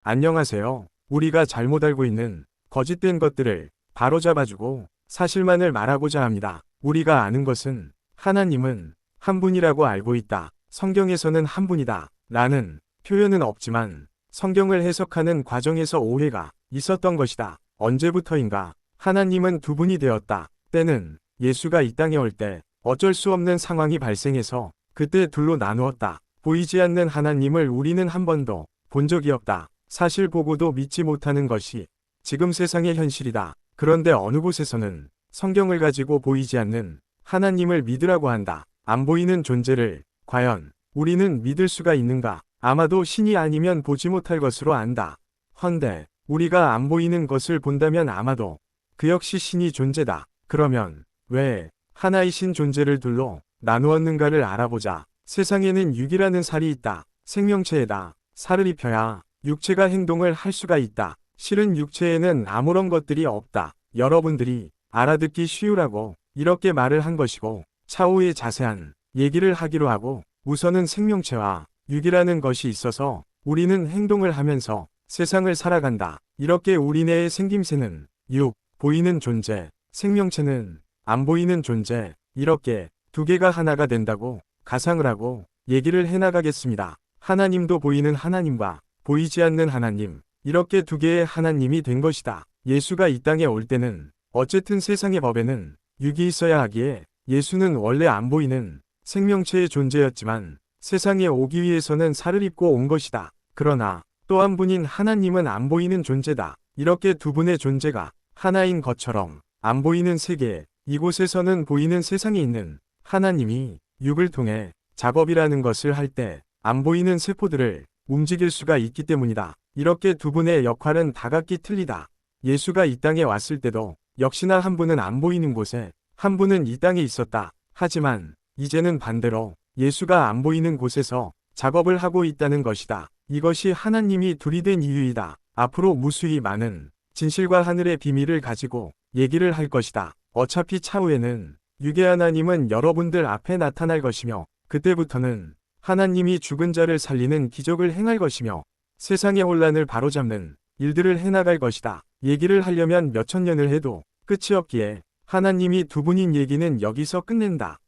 안녕하세요. 우리가 잘못 알고 있는 거짓된 것들을 바로잡아주고 사실만을 말하고자 합니다. 우리가 아는 것은 하나님은 한 분이라고 알고 있다. 성경에서는 한 분이다. 라는 표현은 없지만 성경을 해석하는 과정에서 오해가 있었던 것이다. 언제부터인가 하나님은 두 분이 되었다. 때는 예수가 이 땅에 올 때 어쩔 수 없는 상황이 발생해서 그때 둘로 나누었다. 보이지 않는 하나님을 우리는 한 번도 본 적이 없다. 사실 보고도 믿지 못하는 것이 지금 세상의 현실이다. 그런데 어느 곳에서는 성경을 가지고 보이지 않는 하나님을 믿으라고 한다. 안 보이는 존재를 과연 우리는 믿을 수가 있는가? 아마도 신이 아니면 보지 못할 것으로 안다. 헌데 우리가 안 보이는 것을 본다면 아마도 그 역시 신이 존재다. 그러면 왜 하나이신 존재를 둘로 나누었는가를 알아보자. 세상에는 육이라는 살이 있다. 생명체에다 살을 입혀야 육체가 행동을 할 수가 있다. 실은 육체에는 아무런 것들이 없다. 여러분들이 알아듣기 쉬우라고 이렇게 말을 한 것이고 차후에 자세한 얘기를 하기로 하고 우선은 생명체와 육이라는 것이 있어서 우리는 행동을 하면서 세상을 살아간다. 이렇게 우리네의 생김새는 육, 보이는 존재, 생명체는 안 보이는 존재, 이렇게 두 개가 하나가 된다고 가상을 하고 얘기를 해나가겠습니다. 하나님도 보이는 하나님과 보이지 않는 하나님, 이렇게 두 개의 하나님이 된 것이다. 예수가 이 땅에 올 때는 어쨌든 세상의 법에는 육이 있어야 하기에 예수는 원래 안 보이는 생명체의 존재였지만 세상에 오기 위해서는 살을 입고 온 것이다. 그러나 또 한 분인 하나님은 안 보이는 존재다. 이렇게 두 분의 존재가 하나인 것처럼 안 보이는 세계, 이곳에서는 보이는 세상에 있는 하나님이 육을 통해 작업이라는 것을 할 때 안 보이는 세포들을 움직일 수가 있기 때문이다. 이렇게 두 분의 역할은 다각기 틀리다. 예수가 이 땅에 왔을 때도 역시나 한 분은 안 보이는 곳에 한 분은 이 땅에 있었다. 하지만 이제는 반대로 예수가 안 보이는 곳에서 작업을 하고 있다는 것이다. 이것이 하나님이 둘이 된 이유이다. 앞으로 무수히 많은 진실과 하늘의 비밀을 가지고 얘기를 할 것이다. 어차피 차후에는 육의 하나님은 여러분들 앞에 나타날 것이며 그때부터는 하나님이 죽은 자를 살리는 기적을 행할 것이며 세상의 혼란을 바로잡는 일들을 해나갈 것이다. 얘기를 하려면 몇천 년을 해도 끝이 없기에 하나님이 두 분인 얘기는 여기서 끝낸다.